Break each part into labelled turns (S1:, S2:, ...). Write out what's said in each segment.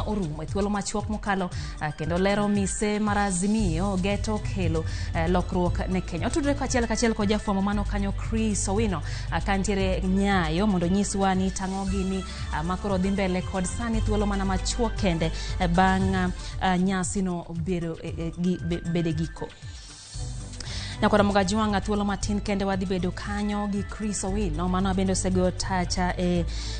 S1: orumo thuolo machuok mokalo kendo lero mise mar Azimio geto kelo lokruok ne Kenya. Otudre kachiel ko jafwambo mano kanyo Chris Owino kantiere Nyayo mondo nyiswa ni tang'ogi ni makoro dhi mbele kod sani thuolo mana machuok kende bang' nyasi no bede giko. Nyakora Ramogi wanga thuolo matin kende wadhi bedo kanyo gi Chris Owino mano bende osego tacha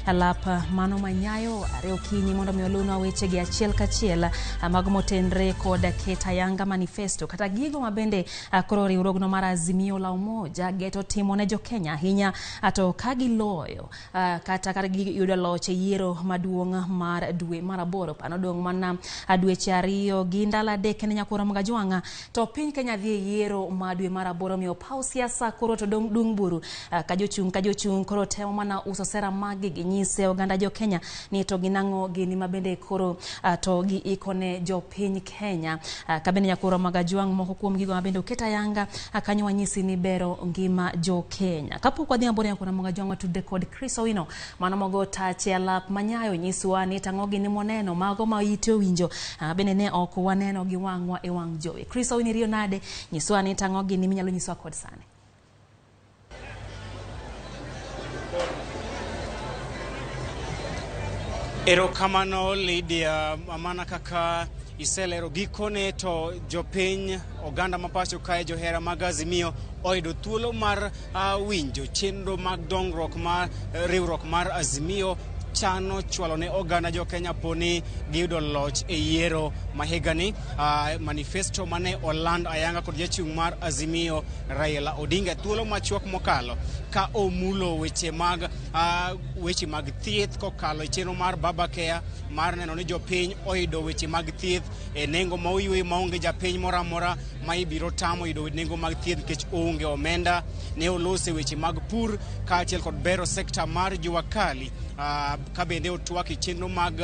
S1: alap mano manyayo are okinyi mondo mi olunwa weche gi achiel kachiel mag motenre kod keta yanga manifesto kata gigo mabende koro riwruogno mar Azimio la Umoja geto timo ne jo Kenya hinya ato kagiloyo kata giyudo loch yiero maduong' mar dwe mar 8 pano dong' mana dweche 2 gi ndalo 3 ne Nyakora Ramogi wanga to piny Kenya dhi yiero madwe mar 8 miyo pau siasa koro to dung buru ka jochung koro temo mana uso sera magi ginyise oganda jo Kenya ni to ginang'o gini mabende koro to gi ikone jo piny Kenya ka bende Nyakora Ramogi wang moko kuom gigo mabende oketa yanga kanyo wanyisi ni bero ngima jo Kenya kapok wadhi ambore Nyakora Ramogi wang tudde kod Chris Owino mano mogo tache alap manyayo nyiswa ni tang'ogi ni moneno mago ma ite winjo bende ne ok waneno gi wangwa e wang jowi. Chris Owino rio nade nyiswa ni tang'ogi ni minyalo nyiswa kod sani.
S2: Erokamano Lydia amana kaka iselero gikone to jopiny oganda mapacho kae johera mag Azimio oyudo thuolo mar winjo chenro mag dongruok mar riwruok mar Azimio chano chwalo ne oganda jo Kenya poni giyudo loch e yiero mahigani. Manifesto mane oland ayanga kod jachung' mar Azimio Raila Odinga thuolo machuok mokalo ka omulo weche mag thieth kokalo e chenro mar Babacare mar neno ni jopiny oyudo weche mag thieth e nengo ma oywe maonge japiny moramora ma ibiro tamo yudo nengo mag thieth nikech onge omenda. Ne olose weche mag pur kaachiel kod bero sekta mar juakali ka bende otwaki chenro mag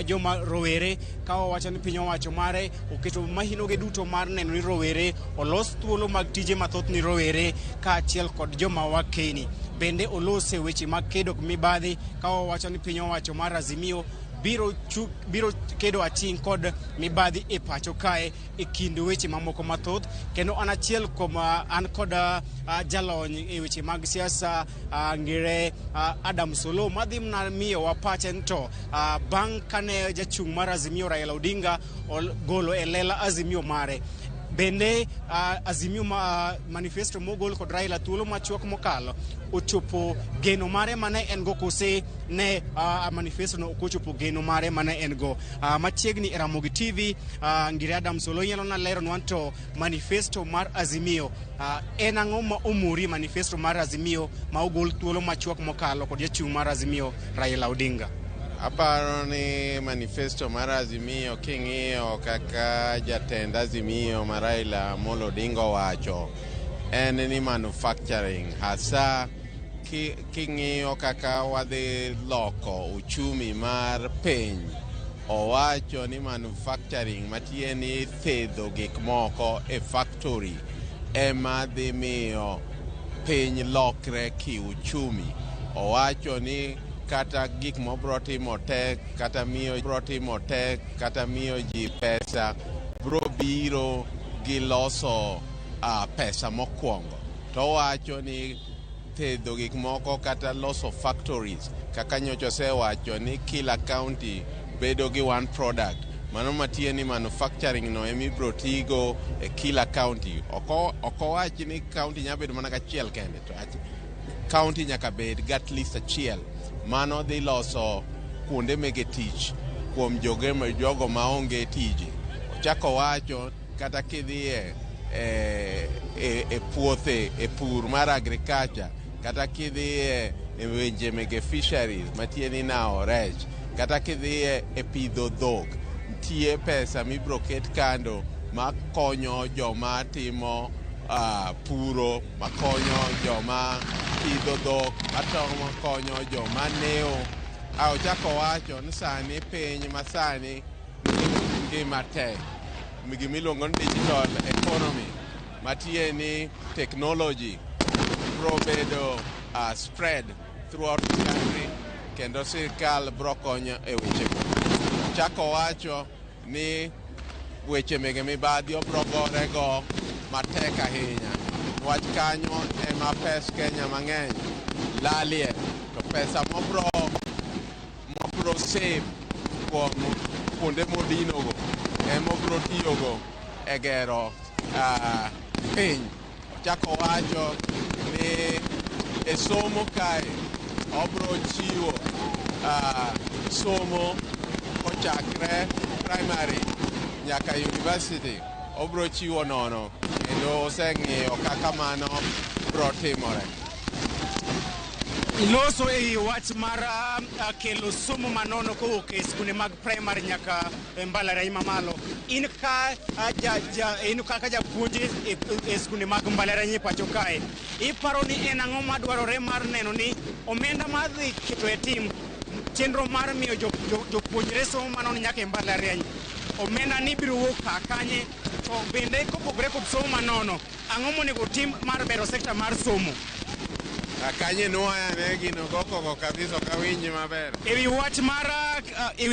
S2: joma rowere ka owacho ni piny owacho mare oketo mahinoge duto mar neno ni rowere olos thuolo mag tije mathoth ni rowere kaachiel kod joma wakeni. Bende olose weche mag kedo mibadhi ka owacho ni piny owacho mar Azimio biro kedo ating kod mibadhi e pacho kae e kind weche mamoko mathoth kendo an achiel kuom an kod jalony e weche mag siasa ngire Adam Solo madhi mna miyo wapachen to bang' kane jachung' mar Azimio Raila Odinga golo e lela Azimio mare. Bende Azimio manifesto mogol kod Raila thuolo machuok mokalo ochopo geno mare mane en go kose ne manifesto no ochopo geno mare mane en go. Machiegni e Ramogi TV ngire Adam Solo yelo na lero nwanto manifesto mar Azimio en ang'o ma omuri manifesto mar Azimio ma ogol thuolo machuok mokalo kod jachung' mar Azimio Raila Odinga.
S3: Aparo ni manifesto mar Azimio king'iyo kaka jatend Azimio mar Raila Amolo Odinga wacho en ni manufacturing hasa king'iyo kaka wadhi loko uchumi mar piny. Owacho ni manufacturing matieni thedho gik moko e factory ema dhi miyo piny lokre ki uchumi. Owacho ni kata gik mobro timo tek kata miyo ji pesa bro biro gi loso pesa mokwongo. To wacho ni thedho gik moko kata loso factories kaka nyocha osewacho ni kila county bedo gi one product. Mano matieni manufacturing no emibro tigo e kila county. Oko wachi ni county nyabedo mana kachiel kende to county nyaka bed at least achiel. Mano dhi loso kuonde mege tich kuom jogo maonge tije. Ochako wacho kata kidhie e puothe e pur mar agriculture kata kidhie e wenje mege fisheries matieni nao rech kata kidhie e pidho dhok nitie pesa mibro ket kando makonyo joma timo puro, makonyo joma pidho dhok, makonyo joma neo. Ochako wacho ni sani piny masani ngima tek. Gimiluongo ni digital economy matieni technology bro bedo spread throughout the country kendo sirkal bro konyo e weche. ochako wacho ni weche mege mibadhi obro gorego matek ahinya. Wach kanyo ema pes Kenya mang'eny lalie, to pesa mobro save kuom kuonde modinogo ema obro tiyogo e gero piny. Ochako wacho ni e somo kae obro chiwo somo kochakre primary nyaka university, obro chiwo nono, kendo oseng'iyo kaka mano bro timore.
S2: Iloso e wach mar kelo somo manono kowuok e skunde mag primary nyaka mbalariany mamalo. In kaka japuonj e skunde mag mbalariany e pacho kae, iparo ni en ang'o madwarore mar neno ni omenda madhi keto e tim chenro mar miyo jopuonjre somo manono nyaka e mbalariany, omenda ni biro wuok kanye, to bende kopogore kod somo manono, ang'o monego tim mar bero sekta mar somo?
S3: Kanye nuaya ne gino goko kabisa kawinji maber.
S2: Ewi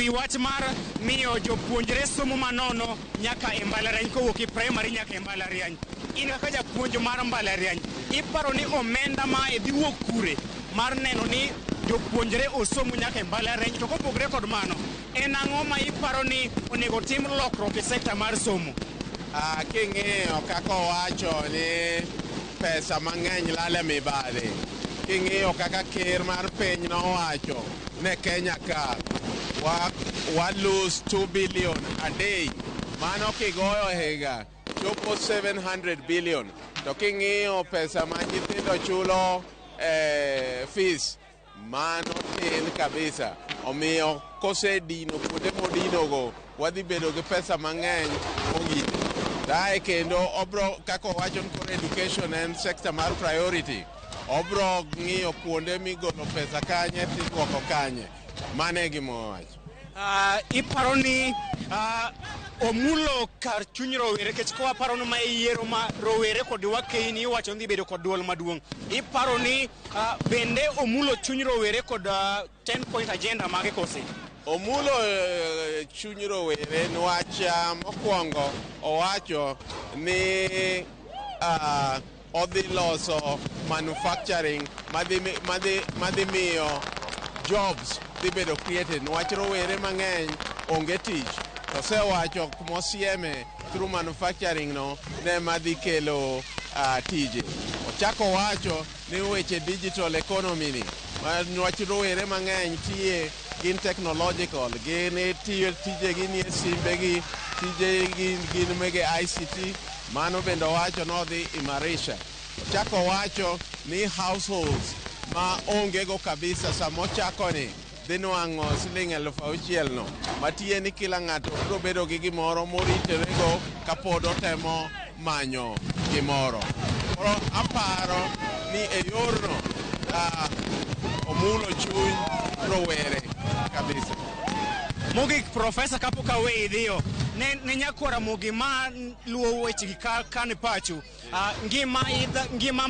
S2: wach mar miyo jopuonjre somo manono nyaka e mbalariany kowuok e primary nyaka e mbalariany. In kaka japuonj mar mbalariany, iparo ni omenda ma idhi wuok kure mar neno ni jopuonjre osomo nyaka e mbalariany, to kopogore kod mano, en ang'o ma iparo ni onego tim lokruok e sekta mar somo?
S3: King'iyo kaka owacho ni pesa mang'eny lale mibadhi, king'iyo kaka ker mar piny nowacho ne Kenya ka wa lose 2 billion a day, mano kigoyo higa chopo 700 billion, to king'iyo pesa ma nyithindo chulo fees, mano tin kabisa. Omiyo kosedino kuonde modinogo wadhi bedo gi pesa mang'eny mogik. Dae kendo obro kaka wacho ni education en sector mar priority, obro ng'iyo kuonde migolo pesa kanye tidwoko kanye. Mane gimowacho.
S2: Iparo ni omulo kar chuny rowere, kech kwa paro no ma yiero ma rowere kod wakeini iwacho ni bedo kod duol maduong'. Iparo ni bende omulo chuny rowere kod 10 point agenda mage kose?
S3: Omulo chuny rowere nwacha mokwongo owacho ni odhi loso manufacturing madhi miyo jobs dhi bedo created, nwach rowere mang'eny onge tich, to osewacho mosieme through manufacturing no ne madhi kelo tije. Ochako wacho ni weche digital economy ni, nwach rowere mang'eny tiye gin technological, gin tiyo tije gin e simbegi, tije gin mege ICT, mano bende wacho no dhi imarisha. Ochako wacho ni households ma onge go kabisa samochako ni dhi nwang'o $6,000 no, matiye ni kila ng'ato biro bedo gi gimoro moritorego kapod otemo manyo gimoro. Koro aparo ni e yorno omulo chuny rowere kabisa.
S2: Mogik Profesa kapok awe idhiyo, ne nyako Ramogi ma luwo weche gi kan pacho, ngima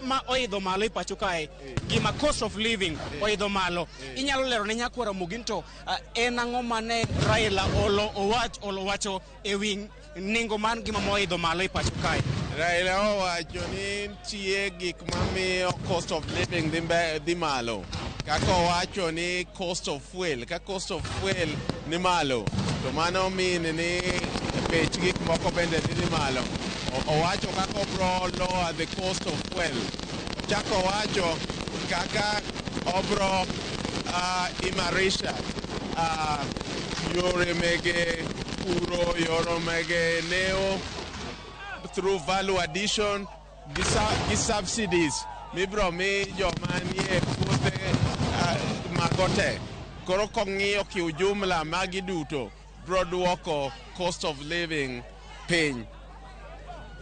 S2: ma oidho malo e pacho kae, ngima cost of living oidho malo. Inyalo lero ne nyako Ramogi to en ang'o mane Raila owacho ewi nengo mar ngima ma oidho malo e pacho kae?
S3: Raila owacho ni nitie gik mamiyo cost of living dhi malo. Kaka owacho ni cost of fuel, ka cost of fuel ni malo, to mano mean ni bech gik moko bende dhi malo. Owacho kaka obro lower the cost of fuel. Ochako owacho kaka obro imarisha yore mege puro, yore mege neo through value addition gi subsidies mibro mi joma nie puothe magote. Koro kong'iyo kiujumla magi duto bro duoko cost of living piny.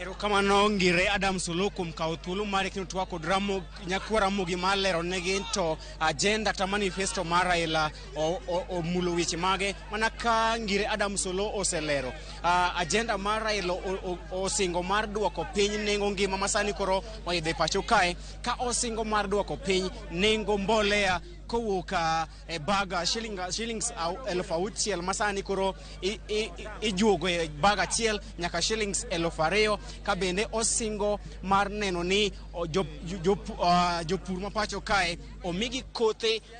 S2: Erokamano ngire Adam Solo kuom kawo thuolo mare kendo twak kod nyakwa Ramogi mar lero negi to agenda ta manifesto mar Raila omulo weche mage, mana ka ngire Adam Solo oselero agenda mar Raila osingo mar duoko piny nengo ngima masani koro oidhe pacho kae, ka osingo mar duoko piny nengo mbolea kowuok e bag shillings 6,000 masani koro ijuogo e bag achiel nyaka shillings 2,000 ka bende osingo mar neno ni jopur mapacho kae omigi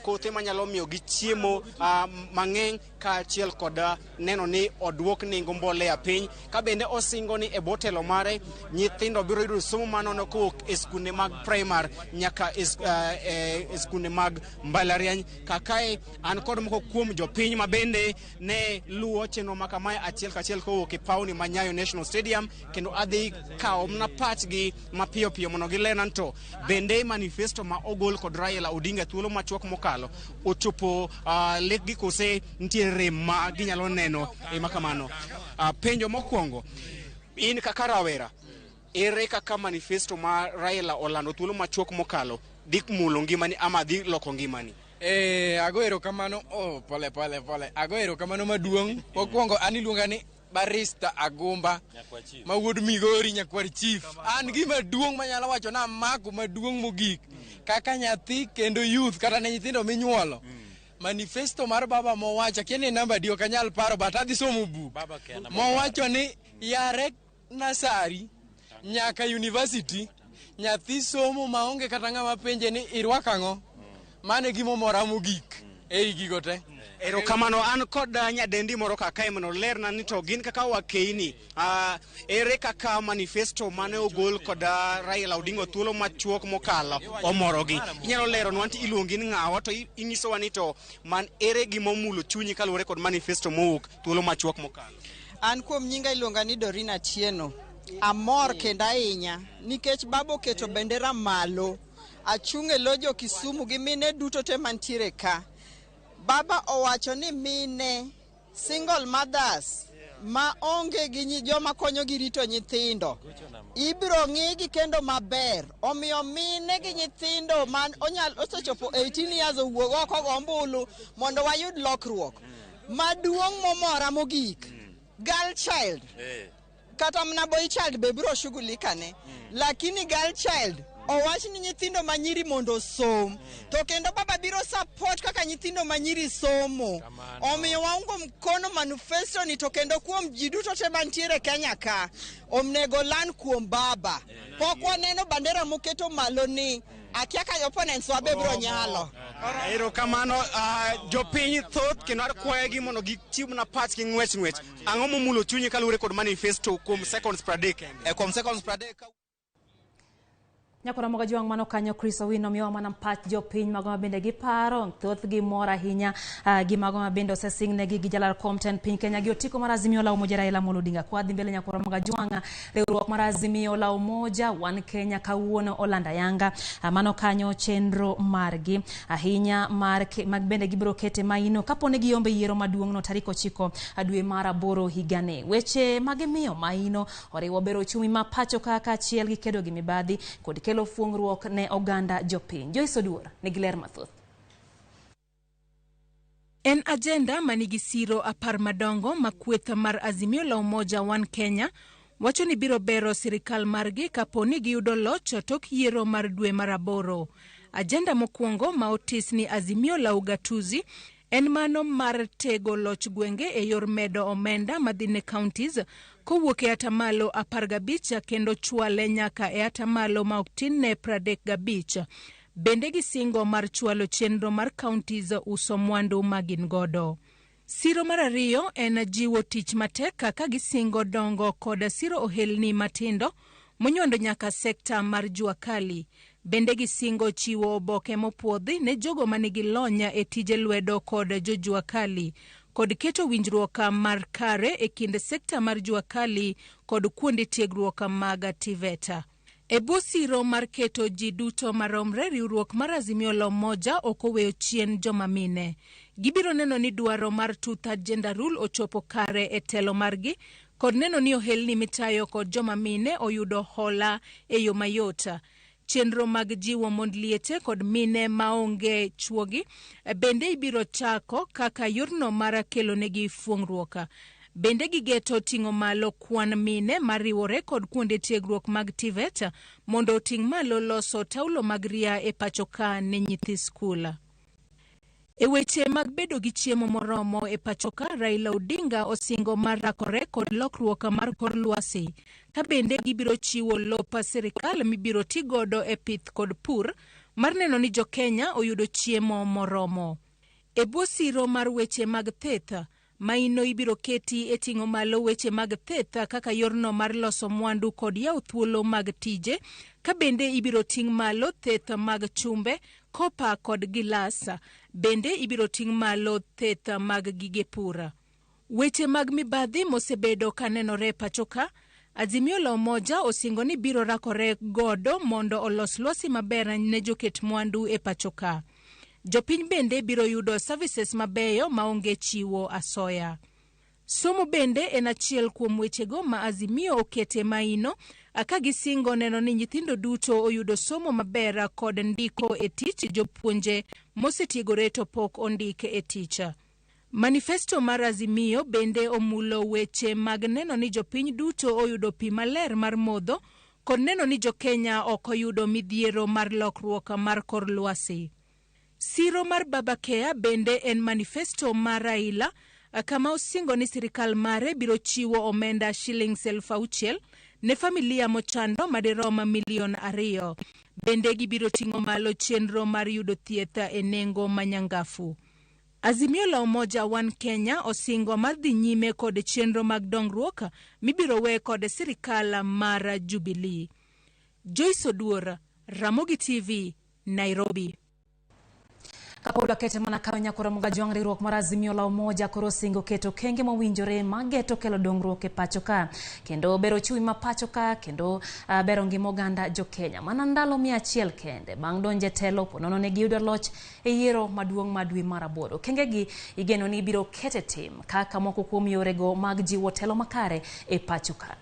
S2: kothe manyalo miyo gi chiemo mang'eny ka achiel kod neno ni odwok nengo mbolea piny ka bende osingo ni e botelo mare nyithindo biro yudo somo manono kowuok e skunde mag primary nyaka e skunde mag mbalariany kakae an kod moko kuom jopiny ma bende ne luwo chenro ma kamae achiel kachiel kowuok e pawni ma Nyayo National Stadium kendo adhi kawo na pachgi mapiyo piyo mondo gilenan to bende manifesto ma ogol kod Raila Odinga thuolo machuok mokalo ochopo lekgi kose nitiere rem ma ginyalo neno e makamano. Penjo mokwongo, in kaka rawera ere kaka manifesto ma Raila olando thuolo machuok mokalo dik mulo ngimani ama dhi loko ngimani?
S4: Agoero kamano pole agoero kamano maduong'. Mokwongo an iluonga ni Barista Agumba ma wuod Migori nyakwar chief. An gima duong' manyalo wacho na mako maduong' mogik kaka nyathi kendo youth kata ne nyithindo minyuolo. Manifesto mar baba mowacho kiene namba dio kanyal paro but adhi somo buk mowacho ni yare nasari nyaka university nyathi somo maonge kata ng'ama penje ni irwaka ang'o. Mane gimo mora mogik ei gigo te.
S2: Erokamano an kod nyadendi moro kakae mondo lerna ni to gin kaka wakeini ere kaka manifesto mane ogol kod Raila Odinga thuolo machuok mokalo omorogi. Inyalo lero nwa iluongi ni ng'awa to inyisowa ni to man ere gimomulo chunyi kaluwore kod manifesto mowuok thuolo machuok mokalo?
S5: An kuom nyinga iluonga ni Dorina Tieno. Amor kendo ahinya nikech babo keto bendera malo achunge lojo Kisumu gi mine duto te mantiere ka. Baba owacho ni mine single mothers ma onge gi joma konyo gi rito nyithindo ibiro ng'igi kendo maber. Omiyo mine gi nyithindo man osechopo 18 years owuog oko gombulu mondo wayud lokruok. Maduong' momora mogik, girl child kata mna boy child be biro shughulikane lakini girl child owach ni nyithindo manyiri mondo som to kendo baba biro support kaka nyithindo manyiri somo. Omiyo waungo mkono manifesto ni to kendo kuom ji duto te mantiere Kenya ka omnego lan kuom baba. Pok waneno bandera moketo malo ni akia ka opponents wa be biro nyalo.
S2: Erokamano jopiny thoth kendo akwayegi mondo gichiw na pachgi ng'wech. Ang'o momulo chunyi kaluwore kod manifesto kuom seconds per day kende?
S5: Kuom seconds per day
S1: Nyakora moga juang mano kanyo Chris Owino miyo mana pach jopiny mago mabende giparo thoth gi mora hinya gi mago mabende osesingne gi jalal Compton piny Kenya gi otiko mar Azimio la Umoja Raila Odinga kwa dhi mbele nyakora moga juanga riwruok mar Azimio la Umoja One Kenya kawuono Olanda Yanga mano kanyo chenro margi ahinya mag bende gibiro kete maino kapone giombe yiero maduong' no tarik 9 dwe mar 8 higane. Weche magimiyo maino oriwo bero chumi mapacho kaka achiel gi kedo gi mibadhi kod kelo fuongruok ne oganda jopiny. Joyce Oduor negiler mathoth.
S6: En agenda manigi siro apar madongo makwetha mar Azimio la Umoja One Kenya wacho ni biro bero sirikal margi kaponi giyudo loch tok yiero mar dwe mar 8. Agenda mokwongo ma otis ni Azimio la Ugatuzi en mano mar tego loch gwenge e yor medo omenda madhine counties kowuok e atamalo 15 kendo chwale nyaka e atamalo ma oktin ne 35. Bende gisingo mar chwalo chenro mar counties uso mwandu magin godo. Siro mar 2 en jiwo tich matek kaka gisingo dongo kod siro ohelni matindo monyondo nyaka sekta mar jua kali. Bende gisingo chiwo oboke mopuodhi ne jogo manigi lonya e tije lwedo kod jojua kali kod keto winjruok mar kare e kind sekta mar jua kali kod kuonde tiegruok mag TVETA. E bwo siro mar keto ji duto maromre riwruok mar Azimio la Umoja okoweyo chien joma mine. Gibiro neno ni dwaro mar 2/3 gender rule ochopo kare e telo margi kod neno ni ohelni mitayo kod joma mine oyudo hola e yo mayota. Chenro mag jiwo mond liete kod mine maonge chuogi bende ibiro chako kaka yurno mara kelo negi fuongruoka. Bende gigeto ting'o malo kwan mine mariwore kod kuonde tiegruok mag TVETA mondo ting' malo loso taulo mag ria e pachoka ne nyithi skula. E weche mag bedo gi chiemo moromo e pachoka, Raila Odinga osingo mar rakore kod lokruok mar kor lwasi, ka bende gibiro chiwo lopa sirikal mibiro ti godo e pith kod pur mar neno ni jo Kenya oyudo chiemo moromo. E bwo siro mar weche mag thieth, maino ibiro keti e ting'o malo weche mag thieth kaka yorno mar loso mwandu kod yaw thuolo mag tije, ka bende ibiro ting' malo thieth mag chumbe, kopa kod gilas, bende ibiro ting' malo thieth mag gige pura. Weche mag mibadhi mosebedo kanenore pachoka, Azimio la Umoja osingo ni biro rakore godo mondo olos lwasi maber ne joket mwandu e pachoka. Jopiny bende biro yudo services mabeyo maonge chiwo asoya. Somo bende en achiel kuom wechego ma Azimio okete maino, aka gisingo neno ni nyithindo duto oyudo somo maber kod ndiko e tich jopuonje mosetiegore to pok ondike e tich. Manifesto mar Azimio bende omulo weche mag neno ni jopiny duto oyudo pi maler mar modho kod neno ni jo Kenya ok oyudo midhiero mar lokruok mar kor lwasi. Siro mar Babakea bende en manifesto mar Raila, kama osingo ni sirikal mare biro chiwo omenda shillings 6,000 ne familia mochando madirom 2,000,000. Bende gibiro ting'o malo chenro mar yudo thieth e nengo manyangafu. Azimio la Umoja One Kenya osingo mar dhi nyime kod chenro mag dongruok mibiro we kod sirikal mar Jubilee. Joyce Oduor, Ramogi TV, Nairobi.
S1: Kapod wakete mana kawe nyakora mga jwang riwruok mar Azimio la Umoja koro singo keto kenge mowinjore mageto kelo dongruok e pachoka, kendo bero chui ma pachoka, kendo bero ngima oganda jo Kenya. Mana ndalo 100 kende bang' donje telo ponono ne giyudo loch e yiero maduong' ma dwe mar aboro. Kenge gi igeno ni biro kete tim kaka moko kuom yorego mag jiwo telo makare e pachoka.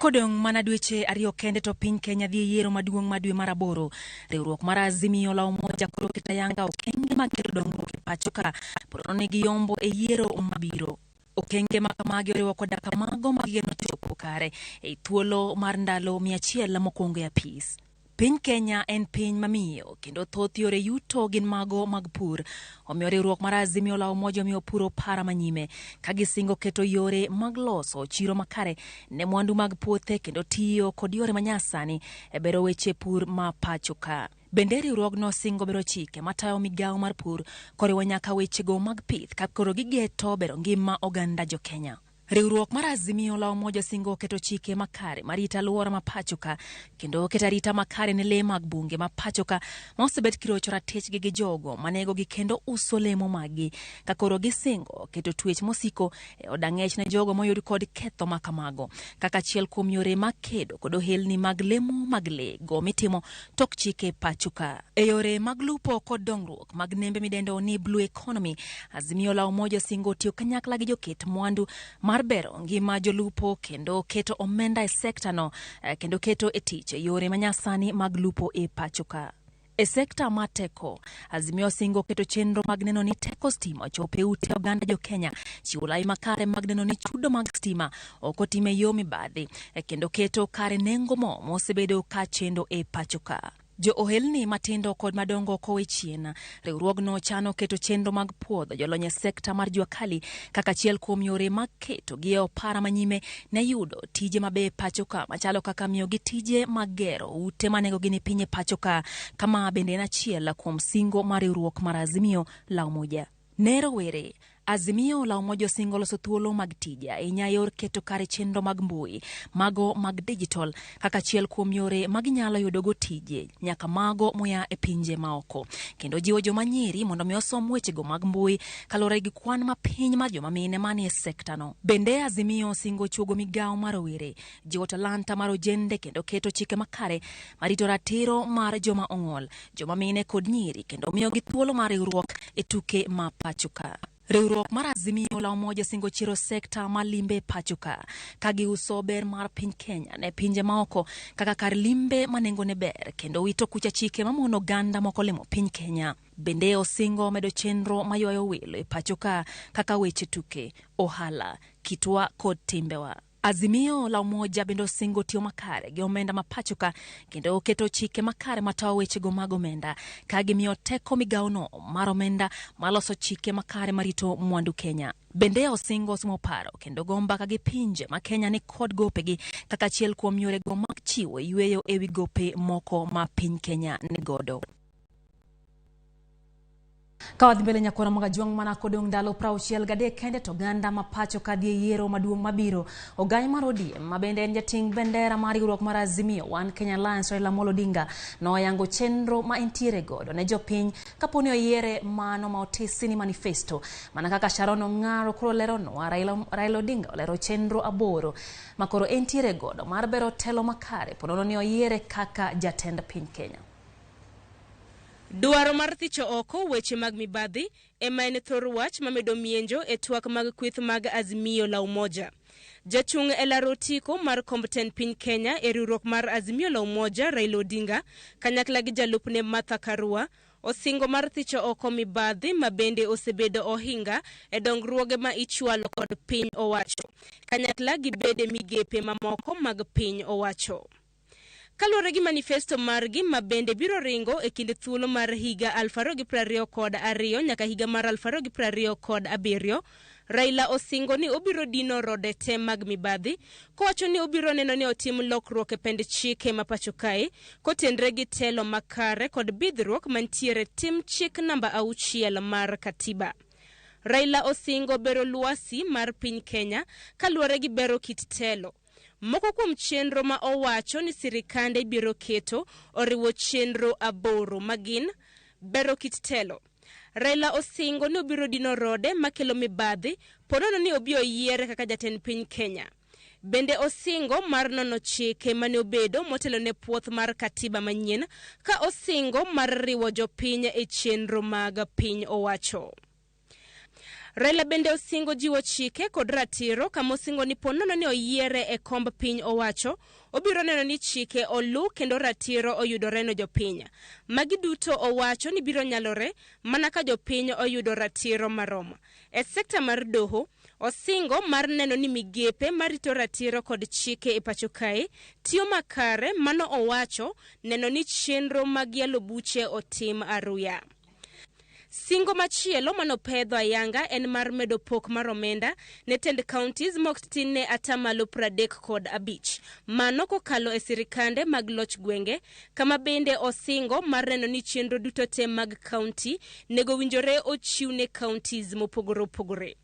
S1: Kodong mana dweche ariyo kende to piny Kenya dhi yiero maduong' ma dwe mar aboro. Riwruok mar Azimio la Umoja koro keto ayanga okenge mag kelo dongruok e pachoka ponono ne giyombo e yiero mabiro. Okenge makamagi oriwo koda kamago magigeno chopo kare e thuolo mar ndalo 100 mokwongo e apis. Piny Kenya en piny mamiyo kendo thoth yore yuto gin mago mag pur. Omiyo riwruok mar Azimio la Umoja omiyo puro para manyime ka gisingo keto yore mag loso chiro makare ne mwandu mag puothe kendo tiyo kod yore manyasani e bero weche pur ma pachoka. Bende riwruogno singo bero chike matayo migawo mar pur koriwo nyaka wechego mag pith ka koro gigeto bero ngima oganda jo Kenya. Riwruok mar Azimio la Umoja singo keto chike makare marita alwora ma pachoka kendo keto rita makare ne le mag bunge ma pachoka ma osebet kirocho ratich gi jogo manego gi kendo uso lemo magi ka koro gisingo keto twech mosiko e odang'ech ne jogo moyud kod ketho makamago kaka achiel kuom yore makedo kod ohelni mag lemo mag le go mitimo tok chike pachoka. E yore mag lupo kod dongruok mag nembe midendo ni blue economy, Azimio la Umoja singo tiyo kanyakla gi joket mwandu mar bero ngima jolupo kendo keto omenda e sekta no kendo keto e tich yore manyasani mag lupo e pachoka. E sekta mateko, Azimio singo keto chenro mag neno ni teko stima chope ute oganda jo Kenya, chiwo lai makare mag neno ni chudo mag stima ok otime yo mibadhi kendo keto kare nengo mo mosebedo ka chendo e pachoka. Jo ohelni matindo kod madongo kowe chien, riwruogno chano keto chenro mag puodho jolony e sekta mar jua kali kaka achiel kuom yore mag keto gi opara manyime ne yudo tije mabe pachoka machalo kaka miyo gi tije mag gero ute manego gini pinye pachoka, kama bende en achiel kuom singo mar riwruok mar Azimio la Umoja. Nero were Azimio la Umoja singo loso thuolo mag tija e nyayor keto kare chenro mag mbui mago mag digital kaka achiel kuom yore mag nyalo yudo go tije nyaka mago moya e pinje maoko, kendo jiwo joma nyiri mondo mi osom wechego mag mbui kalore gi kwan mapiny mar joma mine manie e sekta no. Bende Azimio singo chuogo migawo mar rowere, jiwo talanta mar ojende kendo keto chike makare marito ratiro mar joma ong'ol, joma mine kod nyiri kendo miyo gi thuolo mar riwruok e tuke ma pachoka. Riwruok mar Azimio la Umoja singo chiro sekta malimbe pachoka ka giuso ber mar piny Kenya ne pinje maoko kaka kar limbe manengo ne ber kendo wito kucha chike mamono ganda moko limo piny Kenya. Bende osingo medo chenro maywayo welo e pachoka kaka weche tuke, ohala, kitwa kod timbewa. Azimio la umoja bendo singo tio makare gi omenda mapachoka kendo oketo chike makare matawa weche go mag omenda ka gimiyo teko migaono mar omenda maloso chike makare marito mwandu Kenya. Bende osingo sumo paro kendo gomba ka gi pinje ma Kenya ni kod gopegi kaka achiel kuom yore go mag chiwo yweyo ewi gope moko ma piny Kenya ni godo. Kawadhi mbele nyakona mga juang mana kodong ndalo prauchiel gade kende to ganda mapacho kadhi yiero maduong mabiro ogai marodi mabende en jating bendera mar riwruok mar Azimio One Kenya Alliance Raila Odinga no yango chenro ma entiere godo ne jopiny kaponi oyiere mano ma otesini manifesto mana kaka Sharon Ongaro kro lero no Raila Odinga olero chenro aboro makoro entiere godo mar bero telo makare ponono ni oyiere kaka jatend piny Kenya.
S7: Duaro mar thicho oko weche mag mibadhi ema en thor wach mamedo mienjo e twak mag kwith mag Azimio la umoja. Jachung elarotiko mar komten piny Kenya e riwruok mar Azimio la umoja Raila Odinga kanyakla gi jalupne Martha Karua osingo mar thicho oko mibadhi mabende osebedo ohinga e dongruoge ma ichwalo kod piny owacho kanyakla gi bede migepe mamoko mag piny owacho. Kaluwore gi manifesto margi mabende biro ringo e kind thuolo mar higa 2022 nyaka higa mar 2027, Raila osingo ni obiro dino rode te mag mibadhi kowacho ni obiro neno ni otim lokruok e pend chike mapacho kae kotenre gi telo makare kod bidhruok mantiere tim chik namba 6 mar katiba. Raila osingo bero luasi mar piny Kenya kaluwore gi bero kit telo. Moko kuom chenro ma owacho ni sirikande biro keto oriwo chenro aboro magin bero kit telo. Raila osingo ni obiro dino rode makelo mibadhi ponono ni obio yiere kaka jatend piny Kenya. Bende osingo mar nono chike mane obedo motelo ne puoth mar katiba manyien ka osingo mar riwo jopiny e chenro mag piny owacho. Raila bende osingo jiwo chike kod ratiro kama osingo ni ponono ni oyiere e komb piny owacho obiro neno ni chike olu kendo ratiro oyudore no jopiny. Magi duto owacho ni biro nyalore mana ka jopiny oyudo ratiro maromo. E sekta mar doho osingo mar neno ni migepe marito ratiro kod chike e pacho kae tiyo makare mano owacho neno ni chenro mag yalo buche otim aruya. Singo machielo manopedho ayanga en mar medo pok mar omenda ne tend counties moktin ne atamalo 35 mano kokalo e sirikande mag loch gwenge kama bende osingo mar neno ni chenro duto te mag county nego winjore ochiw ne counties mopogore opogore.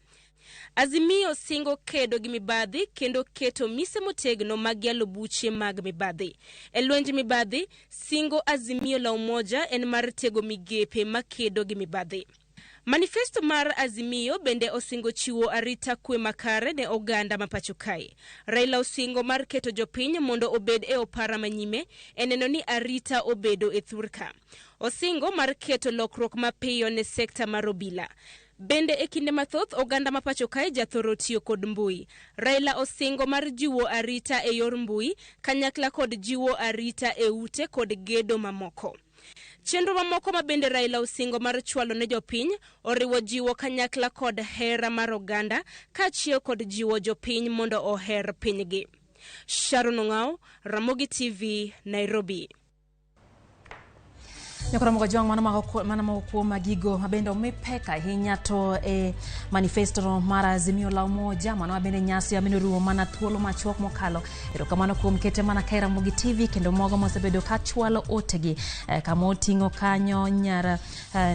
S7: Azimio singo kedo gi mibadhi kendo keto mise motegno mag yalo buche mag mibadhi. E lwenj mibadhi, singo Azimio la umoja en mar tego migepe makedo gi mibadhi. Manifesto mar Azimio bende osingo chiwo arita kwe makare ne oganda mapacho kae. Raila osingo mar keto jopiny mondo obed e opara manyime eneno ni arita obedo e thurka. Osingo mar keto lokruok mapiyo ne sekta mar obila. Bende e kinde mathoth oganda mapacho kae jathoro tiyo kod mbui. Raila osingo mar jiwo arita e yor mbui kanyakla kod jiwo arita e ute kod gedo mamoko. Chenro mamoko mabende Raila osingo mar chwalo ne jopiny oriwo jiwo kanyakla kod hera mar oganda kaachiel kod jiwo jopiny mondo oher pinygi. Sharon Ongaro, Ramogi TV, Nairobi.
S1: Nyakora mga juang mana mako magigo mabende omipeka hinya to e manifesto mar Azimio la umoja mano mabende nyasi amino ruo mana thuolo machuok mokalo erokamano kuom kete mana kae Ramogi TV kendo mogo mosebedo ka chwalo otegi kama oting'o kanyo nyara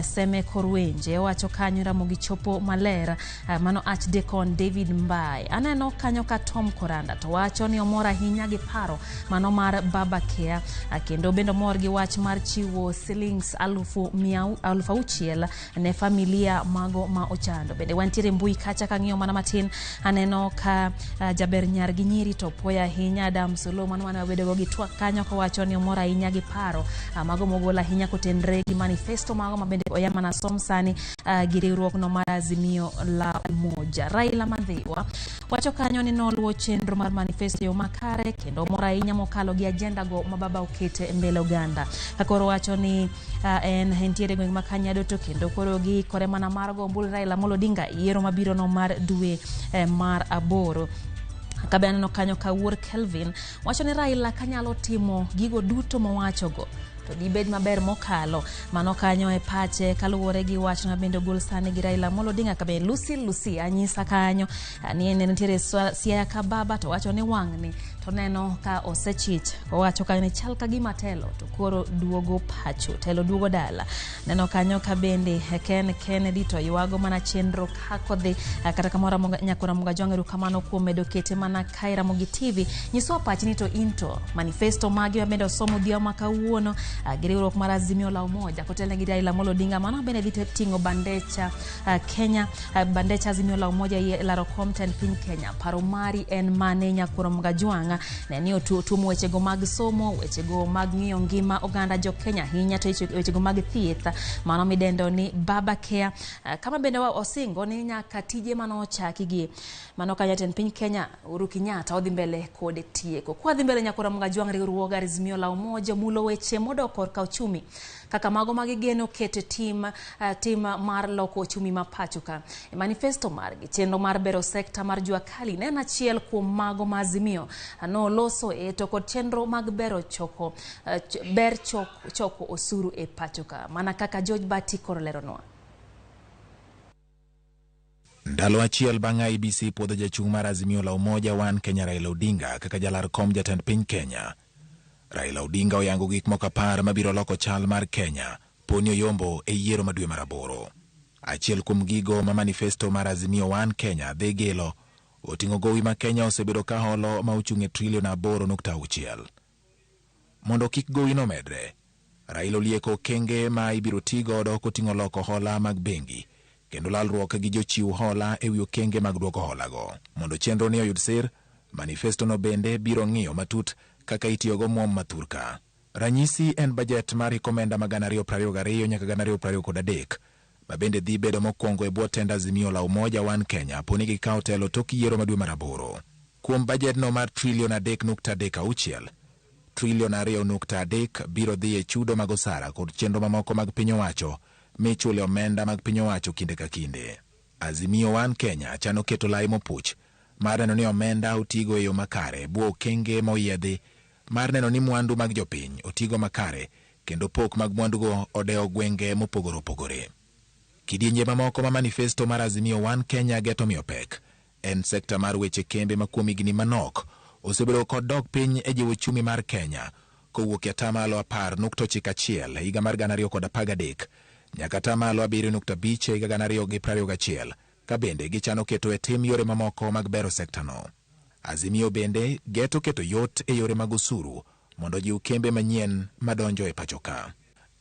S1: Seme Korwenje wacho kanyo Ramogi chopo malera mano Archdeacon David Mbai aneno kanyo ka Tom Koranda to wacho ni omora hinya gi paro mano mar Baba Care kendo bendo mor gi wach mar chiwo links 600,000 ne familia mago ma ochando. Bende wantiere mbui kacha kang'iyo mana matin aneno ka jaber nyar gi nyiri to poya hinya Adam Solomon wana bedo gi twak kanyo ko wacho ni omora hinya gi paro mago mogola hinya kotenre gi manifesto mago mabende oyama na somsani gi riwruok no mar Azimio la umoja. Raila Mandhiwa wacho kanyo ni noluwo chenro mar manifesto yo makare kendo omora hinya mokalo gi agenda go mababa okete mbele oganda. Kakoro wacho ni en entiere gweng makanyado to kendo koro gi kore mana mar go mbul Raila Odinga yiero mabiro no mar dwe mar aboro. Kabe aneno kanyo ka wuor Kelvin wacho ni Raila kanyalo timo gigo duto mowachogo to dibed maber mokalo mano kanyo e pache kaluwore gi wach na bende gol sani gi Raila Amolo Odinga. Kabe Lucy anyisa kanyo ni en nitiere Siaya Kababa to wacho ni wang'ni to neno ka osechich owacho ka ni chal ka gima telo to koro duogo pacho telo duogo dala. Neno kanyo ka bende Ken Kennedy to ywago mana chenro kakodhi kata kamora nyakora Ramogi jongeru kamano kuom medo kete mana kai Ramogi TV nyiso pachi ni to into manifesto magi wamedo somo dia makawuono giriwruok mar Azimio la Umoja kotelne gi Raila Amolo Odinga mano bende dhi tingo bandecha Kenya bandecha Azimio la Umoja laro Compton piny Kenya. Paro mari en mane nyakora Ramogi ne ni otuomo wechego mag somo, wechego mag ng'iyo ngima oganda jo Kenya hinya to wechego mag thieth mano midendo ni Baba Care. Kama bende wa osingo ni nyaka tije mano ochaki gi mano ka jatend piny Kenya Uhuru Kenyatta odhi mbele kod tieko. Kwa dhi mbele nyakora Ramogi riwruog Azimio la Umoja mulo weche modokor ka uchumi kaka mago magigeno kete tim mar loko uchumi mapachuka. Manifesto margi chenro mar bero sekta mar jua kali ne achiel kuom mago ma Azimio no loso to kod chenro mag bero choko osuru e pachuka mana kaka George Bati korleronwa.
S8: Ndalo achiel bang' IBC podho jachung' mar Azimio la Umoja One Kenya Raila Odinga kaka jalar kom jatend piny Kenya. Raila Odinga oyango gik moko 10 mabiro loko chal mar Kenya poni oyombo e yiero madwe mar 8. Achiel kuom gigo ma manifesto mar Azimio One Kenya dhi gelo oting'o gowi ma Kenya osebedo ka holo ma ochung'e trilion 8.6. Mondo kik gowi no medre, Raila olieko kenge ma ibiro tigodo koting'o loko hola mag bengi kendo lalruok gi jochiw hola e wi okenge mag duoko holago. Mondo chenro ni oyud sir, manifesto no bende biro ng'iyo matut kaka itiyogo muom mathurka. Ranyisi en bajet mar komenda mag 2022 nyaka 2023 ma bende dhi bedo mokwongo e bwo tend Azimio la Umoja One Kenya poni gikawo telo tok yiero madwe mar 8. Kuom bajet no mar trilion 3.36, trilion 2.3 biro dhi e chudo mag osara kod chenro mamoko mag piny owacho michule omenda mag piny owacho kinde ka kinde. Azimio One Kenya chano keto lai mopuch mar neno ni omenda otigo e yo makare bwo okenge moyiedhi mar neno ni mwandu mag jopiny otigo makare kendo pok mag mwandugo odewo gwenge mopogore opogore. Kidienje mamoko ma manifesto mar Azimio One Kenya geto miyo pek en sekta mar weche kembe ma kuom higni manok osebedo kod dok piny e jiwo chumi mar Kenya kowuok e tamalo 10.91 higa mar 2013 nyaka tamalo 7.5 higa 2021 ka bende gichano keto e tim yore mamoko mag bero sekta no. Azimio bende geto keto yot e yore mag osuru mondo jiw kembe manyien madonjo e pachoka.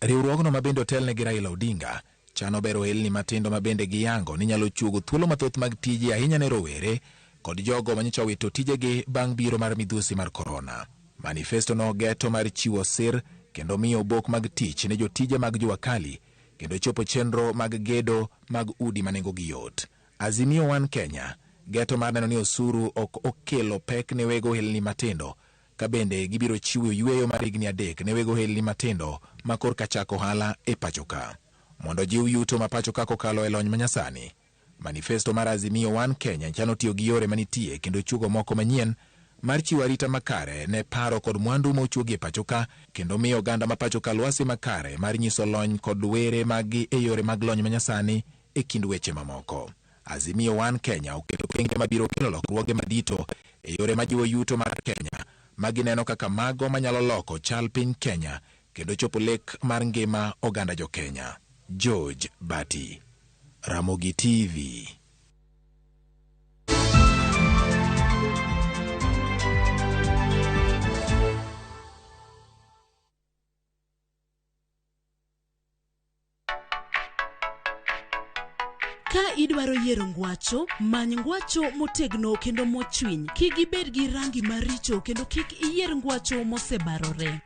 S8: Riwruogno ma bende otelne gi Raila Odinga chano bero elni matindo ma bende giyango ni nyalo chuogo thuolo mathoth mag tije ahinya ne rowere kod jogo manyicho wito tijegi bang' biro mar midhusi mar korona. Manifesto no geto mar chiwo sir kendo miyo obok mag tich ne jotije mag jua kali kendo chopo chenro mag gedo mag udi manengo gi yot. Azimio One Kenya geto mar neno ni osuru ok okelo pek ne wego helni matindo ka bende gibiro chiwo yweyo mar higni 3 ne wego helni matindo ma korka chako ohala e pachoka. Mondo jiw yuto ma pachoka kokalo e lony manyasani, manifesto mar Azimio One Kenya chano tiyo gi yore manitie kendo chugo moko manyien mar chiwo arita makare ne paro kod mwandu ma ochuogi e pachoka kendo miyo oganda ma pachoka lwasi makare mar nyiso lony kod were magi e yore mag lony manyasani e kind weche mamoko. Azimio One Kenya oketo kenge mabiro kelo lokruoge madito e yore majiwo yuto mar Kenya magineno kaka mago manyalo loko chal piny Kenya kendo chopo lek mar ngima oganda jo Kenya. George Bati, Ramogi TV.
S9: Ka idwaro yiero ngwacho, many ngwacho motegno kendo mochwiny. Kik ibed gi rangi maricho kendo kik iyier ngwacho mosebarore.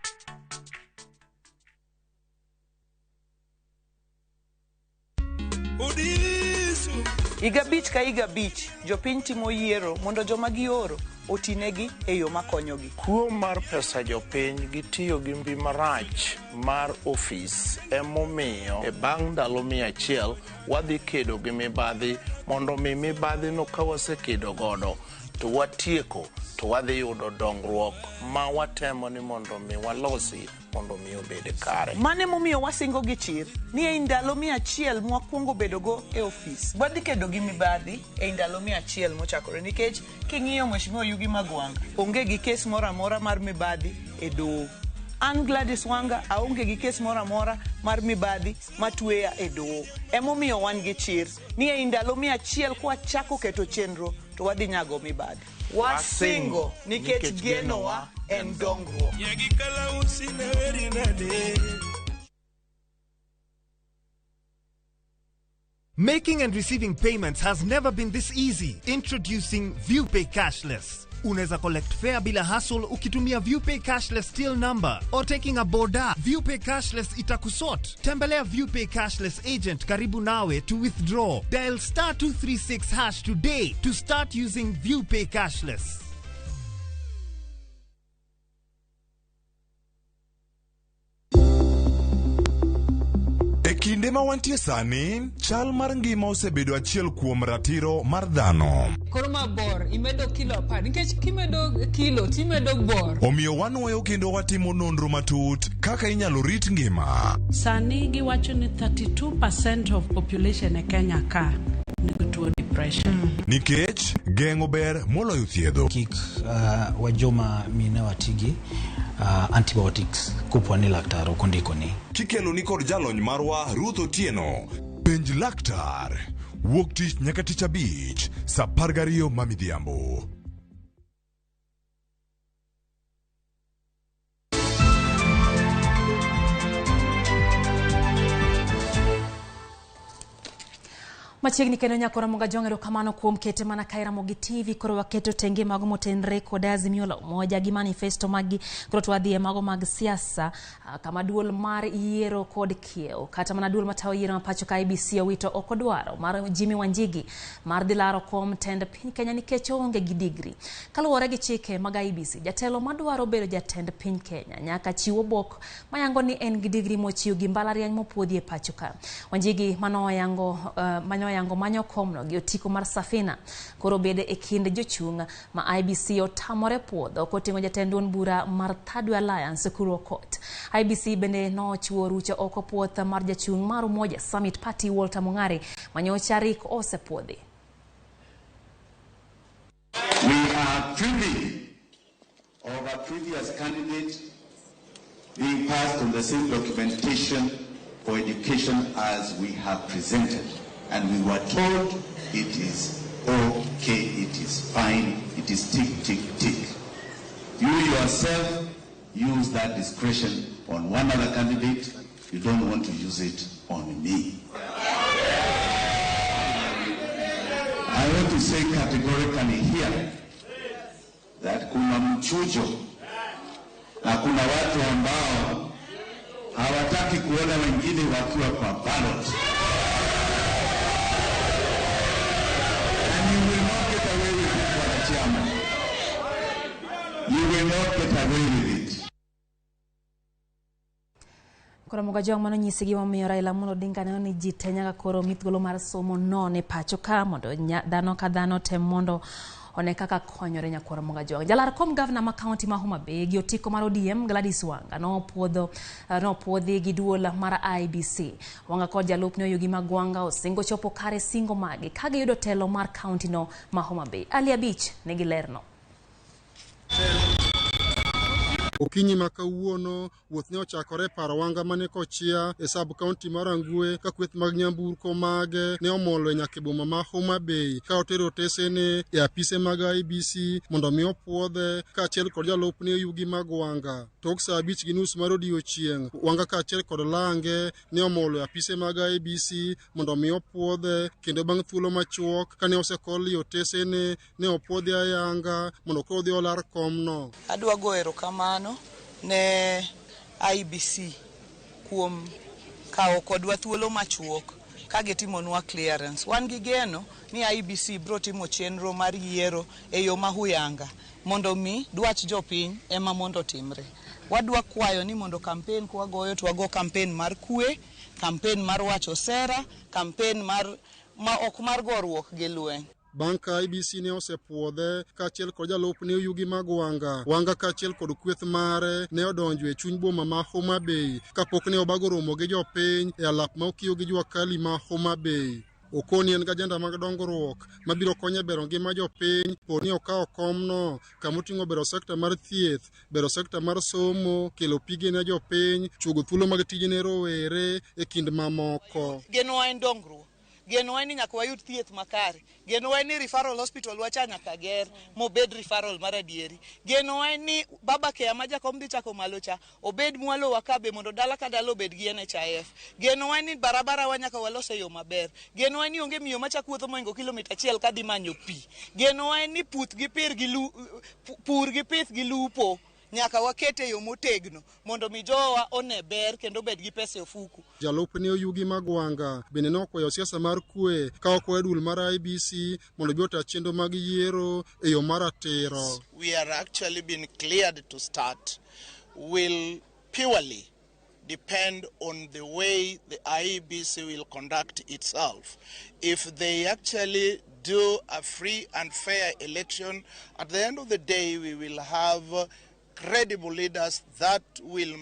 S10: Higa bich ka higa bich, jopiny timo yiero mondo joma gioro otinegi e yo makonyogi.
S11: Kuo mar pesa jopiny gitiyo gi mbi marach mar ofis emomiyo e bang' ndalo 100 wadhi kedo gi mibadhi mondo mi mibadhi no ka wasekedo godo to watieko to wadhi yudo dongruok ma watemo ni mondo mi walosi mondo mi obed kare.
S10: Mane momiyo wasingo gi chir ni e ndalo 100 mwakwongo bedogo e ofis. Wadhi kedo gi mibadhi e ndalo 100 mochakore nikech king'iyo Mheshimiwa Yugi Magwanga onge gi kes moro amora mar mibadhi e doho. An Gladys Wanga aonge gi kes moro amora mar mibadhi matweya e doho. Emomiyo wan gi chir ni e ndalo 100 kwa chako keto chenro to wadhi nyago mibadhi. Wasingo nikech genowa en dongruok.
S12: Making and receiving payments has never been this easy. Introducing ViewPay Cashless. Unaweza collect fare bila hassle ukitumia ViewPay Cashless till number or taking a boda. ViewPay Cashless itakusort. Tembelea ViewPay Cashless agent karibu nawe to withdraw. Dial *236# today to start using ViewPay Cashless.
S13: Kinde ma wantie sani, chal mar ngima osebedo achiel kuom ratiro mar dhano.
S14: Koro mabor, imedo kilo 10 nikech kimedo kilo timedo bor.
S13: Omiyo wanuoyo kendo watimo nonro matut kaka inyalo rit ngima.
S15: Sani giwacho ni 32% of population e Kenya ka nigi tuo depression.
S13: Nikech geng'o ber moloyo thiedho.
S16: Kik wajoma mine watigi antibiotics kuponi laktar okondiko ni.
S13: Kikelo ni kod jalony marwa Ruth Otieno. Penj laktar. Wuok tich nyaka tich abich, saa 12 mamidhiambo.
S1: Machiegni kendo nyakora Ramogi jongero kamano kuom kete mana kae Ramogi TV koro waketo tenge mago motenre kod Azimio la Umoja gi manifesto magi koro twadhie mago mag siasa kama duol mar yiero kod kiew kata mana duol matawo yiero mapacho ka IBC owito okodwaro mar Jimmy Wanjigi mar dilaro kom tend piny Kenya nikech onge gi degree. Kaluwore gi chike mag IBC, jatelo madwaro bedo jatend piny Kenya nyaka chiwo bok mayango ni en gi degree mochiw gi mbalariany mopuodhi e pacho ka. Wanjigi yango manyo komno gi otiko mar Safina koro bede e kind jochung ma IBC otamore puodho kotingo jatendun bura mar Third Alliance Kuro Court. IBC bende no chiwo rucho oko puoth mar jachung mar Umoja Summit Party Walter Mung'ari manyo charik osepuodhi.
S17: We are privy of a previous candidate being passed on the same documentation for education as we have presented. And we were told it is okay, it is fine, it is tick, tick, tick. You yourself use that discretion on one other candidate, you don't want to use it on me. I want to say categorically here that kuna mchujo na kuna watu ambao hawataki kuona wengine wakiwa kwa ballot. You will not get away with it.
S1: Koro Ramogi jong mano nyisi gi momiyo Raila Amolo Odinga ne ni ji te nyaka koro mitgolo mar somo no ne pacho ka mondo dhano ka dhano tem mondo one kaka konyore nyakoro Ramogi jong. Jalar kom governor ma county ma Homa Bay gi otiko mar ODM Gladys Wanga no puodhi gi duol mar IBC. Wanga kod jalup ne Yugi Magwanga osingo chopo kare singo magi kage yudo telo mar county no ma Homa Bay. Alia Beach ne gilerno.
S18: Okinyi makawuono wuoth ne ochakore paro Wanga mane kochia e sub county mar Angwe ka kweth mag nyamburko mage ne omolo nyaka boma ma Homa Bay ka otero tesene e apise mag IBC mondo mi opuodhe ka achiel kod jalup ne Yugi Magwanga. Tok saa 5:30 mar odiechieng' Wanga ka achiel kod Lange ne omolo e apise mag IBC mondo mi opuodhe kendo bang' thuolo machuok kane osekoli otesene ne opuodhi ayanga mondo kodhi olar komno.
S10: Adwa go erokamano ne IBC kuom kawo kodwa thuolo machuok ka gitimonwa clearance. Wan gi geno ni IBC bro timo chenro mar yiero e yo mahuyanga mondo mi dwach jopiny ema mondo timre. Wadwa kwayo ni mondo campaign kwa goyo to wago campaign mar kue, campaign mar wacho sera, campaign mar ok mar goruok gi lweny.
S18: bang' ka IEBC ne osepuodhe kaachiel kod jalupne Yugi mag Wanga kaachiel kod kweth mare ne odonjo e chuny boma ma Homa Bay kapok ne obago romo gi jopiny e alap ma okiyo gi Jwakali ma Homa Bay. Okoni en gajenda mag dongruok mabiro konyo bero ngima jopiny poni okawo komno kamoting'o bero sekta mar thieth, bero sekta mar somo, kelo pige ne jopiny, chugo thuolo mag tije ne rowere e kind mamoko.
S10: Genowa en dongruok. Genowa ni nyaka wayud thieth makare. Genowa ni referral hospital wacha nyaka ger mobed referral mar adieri. Genowa ni baba care ma jakom dhi chako malo cha obed mwalo wakabe mondo dala ka dala obed gi NHIF. Genowa ni barabara wa nyaka walose yo maber. Genowa ni onge miyo macha kuotho moingo kilomita 1 kadhi manyo pi. Genowa ni pur gi pith gi lupo nyaka wakete yo motegno mondo mi jowa one ber kendo bed gi pesa e ofuku.
S18: Jalupne Yugi mag Wanga bende ne okwayo siasa mar kwe ka okwayo dul mar IEBC mondo biota chenro mag yiero e yo mar ratiro.
S11: We are actually been cleared to start will purely depend on the way the IEBC will conduct itself. If they actually do a free and fair election, at the end of the day we will have credible leaders that will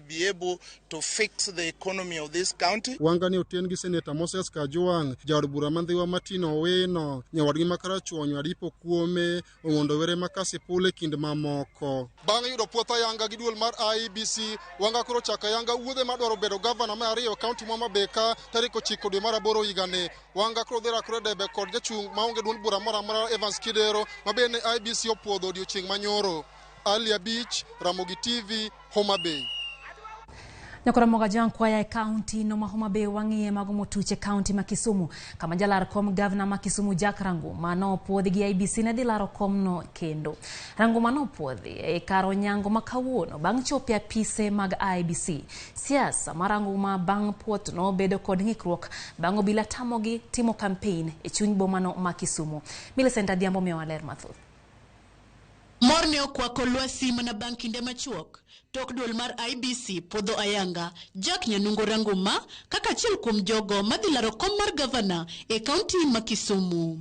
S11: be able to fix the economy of this county.
S18: Wanga ne oten gi Senator Moses Kajwang', jaod bura mandhiwa Martin Owino, nyawadgi makarachuonyo Adipo Kuome, Ong'ondo Were Makasipul e kind mamoko. Bang' yudo puoth ayanga gi duol mar IEBC, Wanga koro chako ayanga wuodhe madwaro bedo gavana mar ariyo kaunti ma Homa Bay ka tarik 9 dwe mar 8 higani. Wanga koro dhi rakore debe kod jachung' maonge duond bura moro amora Evans Kidero ma bende IEBC opuodho odiochieng' manyoro. Alia Beach, Ramogi TV, Homa Bay.
S1: Nyakora jan kwaya e kaunti no ma Homa Bay wang'iye mago motuche kaunti ma Kisumu kama jalar kom gavana ma Kisumu Jack Ranguma no puodhi gi IEBC ne dhi laro kom no kendo. Ranguma no puodhi e karo nyango ma kawuono bang' chope apise mag IEBC. Siasa mar Ranguma bang' puoth no bedo kod ng'ikruok bang' obila tamogi timo campaign e chuny boma no ma Kisumu. Millicent Adhiambo miyo waler mathoth.
S9: Morne okwako lwasi mana bang' kinde machuok tok duol mar IEBC podho ayanga Jack Nyanungo Ranguma kaka achiel kuom jogo madhi laro kom mar gavana e kaunti ma Kisumu.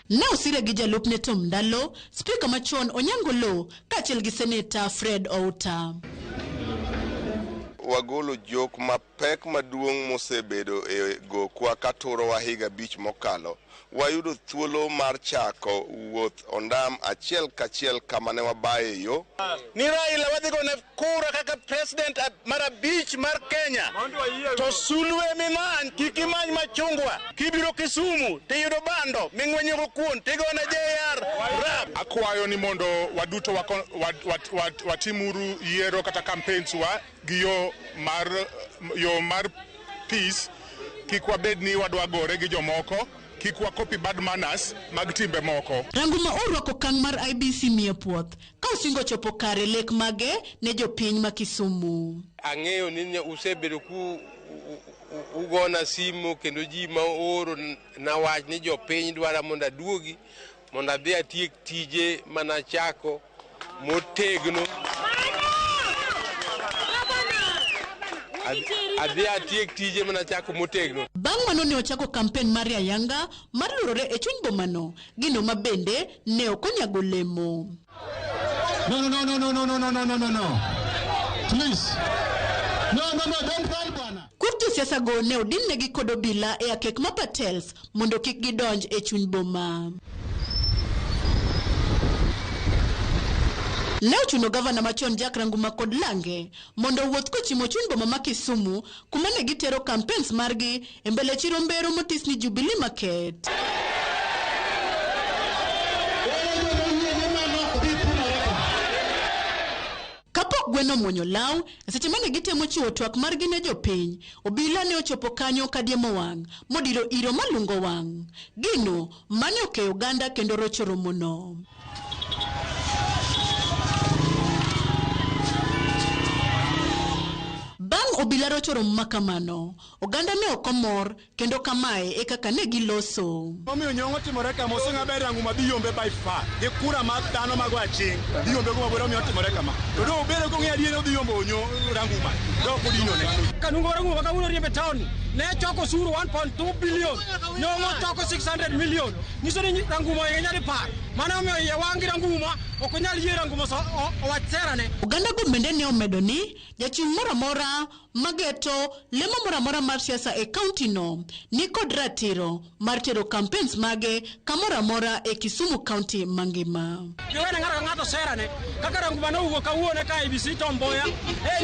S9: Ne osire gi jalupne Tom Ndalo, spika machon Onyango Lo kaachiel gi Senator Fred Outa.
S3: Wagolo jok mapek maduong' mosebedo e go kwa katuro wa higa bich mokalo. Wayudo thuolo mar chako wuoth ondam achiel kachiel kama ne wabaye yo.
S19: Ni Raila wadhi gone kura kaka president mar abich mar Kenya. To sulwe minan kiki many machungwa. Kibiro Kisumu tiyudo bando ming'wenyo kuon tigone JR rap.
S20: Akwayo ni mondo waduto watimuru yiero kata campaigns wa gi yo mar peace kikwa bed ni wadwa gore gi jomoko kikwa copy bad manners mag timbe moko.
S9: Ranguma orwako kang' mar IEBC miyo puoth ka osingo chopo kare lek mage ne jopiny ma Kisumu.
S21: Ang'eyo ni usebedo ku ugona simu kendo ji ma oro na wach ni jopiny dwara mondo aduogi mondo adhi atiek tije mana chako motegno. Adhi atiek tije mana chako motegno.
S9: Bang' mano ne ochako campaign mar ayanga mar lorore e chuny bomano gino ma bende ne okonyago lemo.
S22: No. Please. No, don't run, bwana.
S9: Kurti siasa go ne odinne gi kod obila e akek ma Patels mondo kik gidonj e chuny boma. Ne ochuno gavana machon Jack Ranguma kod Lange mondo wuoth kochimo chuny boma ma Kisumu kuma ne gitero campaigns margi e mbele chiro mbero motis ni Jubilee Market. Kapok gweno muonyo law, seche mane gitemo chiwo twak margi ne jopiny, obila ne ochopo kanyo kadiemo wang' modiro iro malungo wang'. Gino mane okeyo oganda kendo rocho romono. Bang' obila rocho romo makamano, oganda ne okomor kendo kamae e kaka ne giloso.
S22: Omiyo nyong'o timore kama oseng'aber Ranguma dhi yombe by far. Gi kura mag dhano mago aching. Dhi yombe go mabiro omiyo timore kama. To obere go ng'e adier odhi yombo onyo Ranguma. Dok odino ne.
S19: Kanungo Ranguma kawuono riembe town.
S2: ne choko suru 1.2 billion nyongo choko 600 million niso ni ranguma yenya par mana me ye wangi ranguma okunyal ye ranguma so owacherane
S9: Uganda gomende ne omedo ni jachung' moramora mageto lemo moramora mar siasa e county no ni kod ratiro mar tero campaigns mage kamoramora e Kisumu County mangima.
S2: Yowena ng'ato serane kaka ranguma no ugo kawuone ka IBC tomboya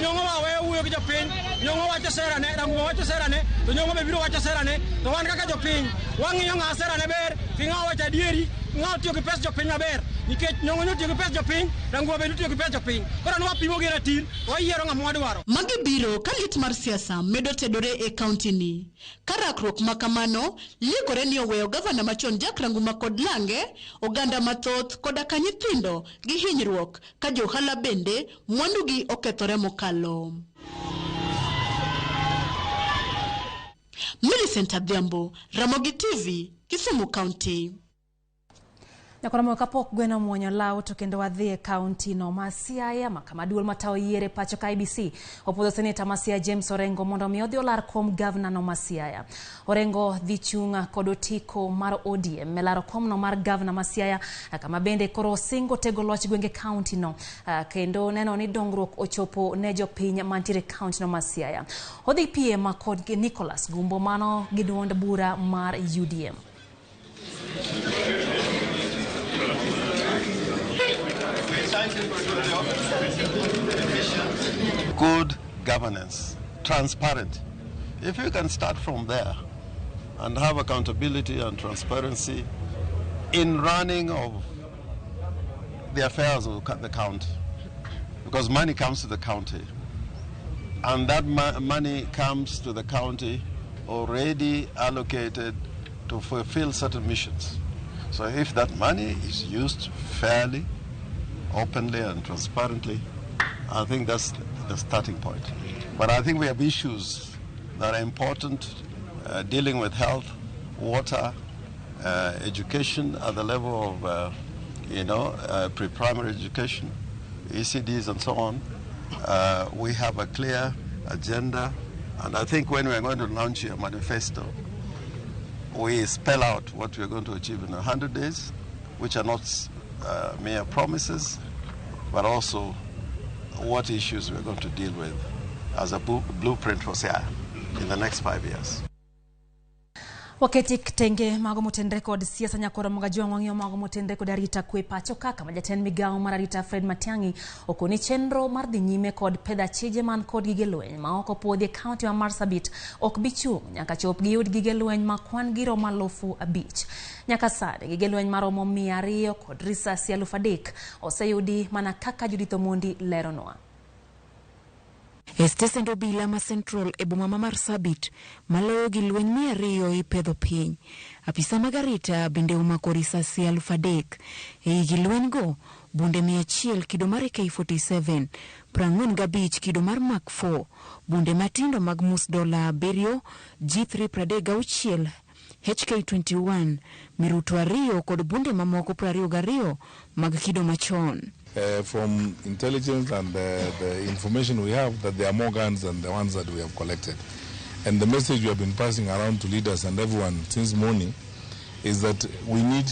S2: nyongo wawe uyo gi jopiny nyongo wacho serane ranguma wacho serane to nyongo be biro wacho serane to wan kaka jopiny wang'iyo ng'a serane ber finga wacho adieri ng'ato tiyo gi pes jopiny maber nikech nyongo nyotiyo gi pes jopiny ranguma be tiyo gi pes jopiny koro ne wapimo gi ratil wayiero ng'ama wadwaro.
S9: Magi biro ka lit mar siasa medo tedore e county ni. Karakruok makamano liekore ni oweyo gavana machon Jack Ranguma kod Lange oganda mathoth koda ka nyithindo gi hinyruok ka johala bende mwandugi okethore mokalo. Millicent Adhiambo, Ramogi TV, Kisumu County.
S1: Nyakora kapok gweno muonyo law to kendo wadhi e county no ma Siaya makama duol matawo yiere pacho ka IBC opodho seneta ma Siaya James Orengo mondo mi odhi olar kom governor no ma Siaya. Orengo dhi chunga kod otiko mar ODM melaro kom no mar governor ma Siaya kama bende koro singo tego loch gwenge county no kendo neno ni dongruok ochopo ne jopiny mantiere county no ma Siaya. Odhi PM kod Nicholas Gumbo mano gi duond bura mar UDM.
S4: Good governance, transparent. If you can start from there and have accountability and transparency in running of the affairs of the county, because money comes to the county, and that money comes to the county already allocated to fulfill certain missions. So if that money is used fairly, openly and transparently, I think that's the starting point. But I think we have issues that are important, dealing with health, water, education at the level of, pre-primary education, ECDs and so on. We have a clear agenda, and I think when we are going to launch a manifesto, we spell out what we are going to achieve in 100 days, which are not mere promises, but also what issues we're going to deal with as a blueprint for Siaya in the next 5 years.
S1: Waketi kitenge mago motendre kod siasa nyakora mugajwa ng'ong'io mago motendre kod arita kwe pacho kaka majaten migao mar arita Fred Matiang'i okoni chenro mar dhi nyime kod pedha chije man kod gige lweny ma oko podhi county mar Marsabit ok bichung nyaka chop giyud gige lweny ma kwan giro malofu abich. Nyaka sade gige lweny maromo 200 kod risasi 3,000 oseyudi mana kaka Judith Omondi leronwa.
S23: Estesend obila ma Central e boma ma Marsabit maloyo gi lweny 200 ipedho piny. Apisa mag arita bende omako risasi 3,000 e gi lweny go bunde 100 kido mar AK47, 45 kido mar Mark 4, bunde matindo mag mus dola 7, G3 36, HK21, miruto 2 kod bunde mamoko 22 mag kido machon.
S24: From intelligence and the information we have, that there are more guns than the ones that we have collected. And the message we have been passing around to leaders and everyone since morning is that we need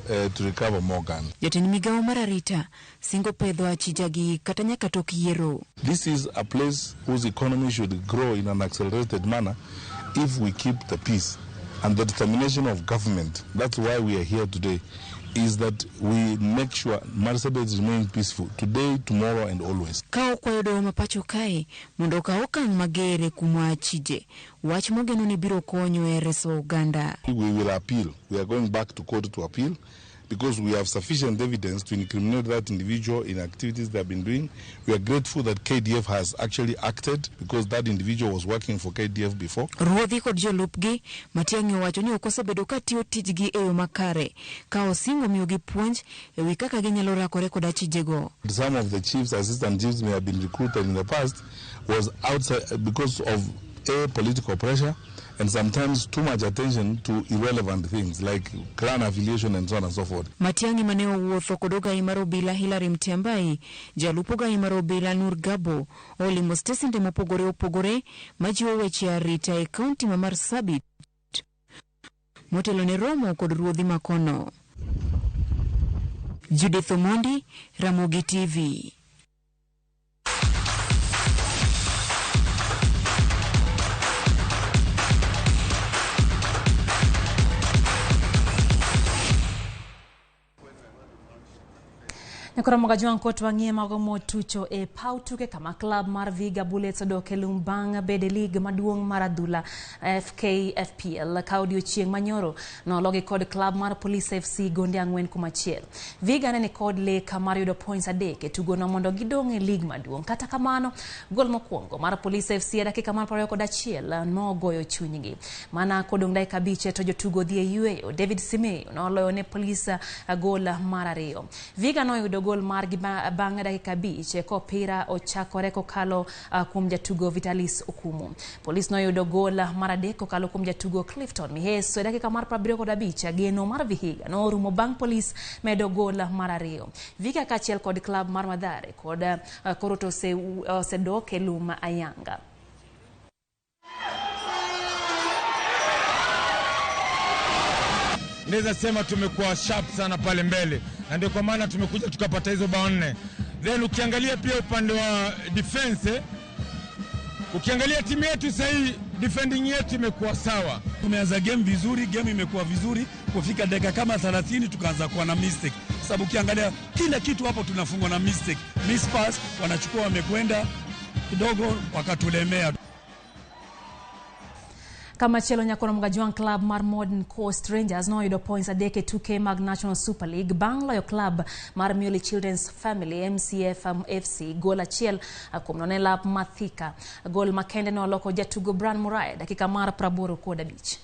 S24: to recover more guns.
S23: Jatend migao mar arita singo pedho achijagi kata nyaka tok yiero.
S24: This is a place whose economy should grow in an accelerated manner if we keep the peace and the determination of government. That's why we are here today, is that we make sure Marsabit remains peaceful today, tomorrow and always.
S23: Kao kwa yodo mapacho kae, mondo ka okang magere kuma achije. Wach mogeno ni biro konyo e reso Uganda.
S24: We will appeal. We are going back to court to appeal because we have sufficient evidence to incriminate that individual in activities they have been doing. We are grateful that KDF has actually acted because that individual was working for KDF before.
S23: Ruodhi kod jolupgi Matiang'i owacho ni okosebedo ka tiyo tijgi e yo makare ka osingo miyogi puonj e wi kaka ginyalo rakore kod achijego.
S24: Some of the chiefs, assistant chiefs may have been recruited in the past was outside because of political pressure and sometimes too much attention to irrelevant things like clan affiliation and so on and so forth.
S23: Matiangi maneo wuotho kodoga imaro bila Hilary Mtiambai, jalupoga imaro bila Nur Gabo, olimo stesinde mopogore opogore, majiwo weche arita e kaunti ma Marsabit. Motelo ne romo kod ruodhi makono. Judith Omondi, Ramogi TV.
S1: Nyakora magajuan kotu wangie magomo tucho e pautuke kama club mar Viga Bullets doke lumbang bede league maduong maradula FKFPL kaudio chieng manyoro no logi kod club mar Police FC gonde angwen kumachiel. Viga nene kod le kamar yudo points adeke tugo na mondo gidong e league maduong. Kata kamano gol mokwongo mar Police FC dakika mar 21 no goyo chunygi. Mana kodong dakika 5 to jotugo dhie yueyo. David Simeo no loyo ne Police gol mar ariyo. Viga no yudo gol mar bang dakika 5 ko pira ochakore kokalo kuom jatugo Vitalis Okumu. Police no yudo gol mar adek kokalo kuom jatugo Clifton Miheso dakika mar 75 geno mar Vihiga no rumo bang Police medo gol mar ariyo. Viga kachiel kod club mar Madhare kod koroto se doke luma Ayanga.
S5: Naweza sema tumekuwa sharp sana pale mbele, na ndio kwa maana tumekuja tukapata hizo bao 4. Then ukiangalia pia upande wa defense, ukiangalia timu yetu sasa hii defending yetu imekuwa sawa.
S6: Tumeanza game vizuri, game imekuwa vizuri, kufika dakika kama 30 tukaanza kuwa na mistake. Sababu ukiangalia kila kitu hapo tunafungwa na mistake. Miss pass, wanachukua wamekwenda kidogo wakatulemea.
S1: Kama chelo nyakona mgajuan club mar Modern Coast Rangers no yudo points adeke 2K mag National Super League bang loyo club mar Muley Children's Family MCF FC gol achiel kumnone lap Mathika. Gol makende no loko jatugo Bran Murray dakika mar 85.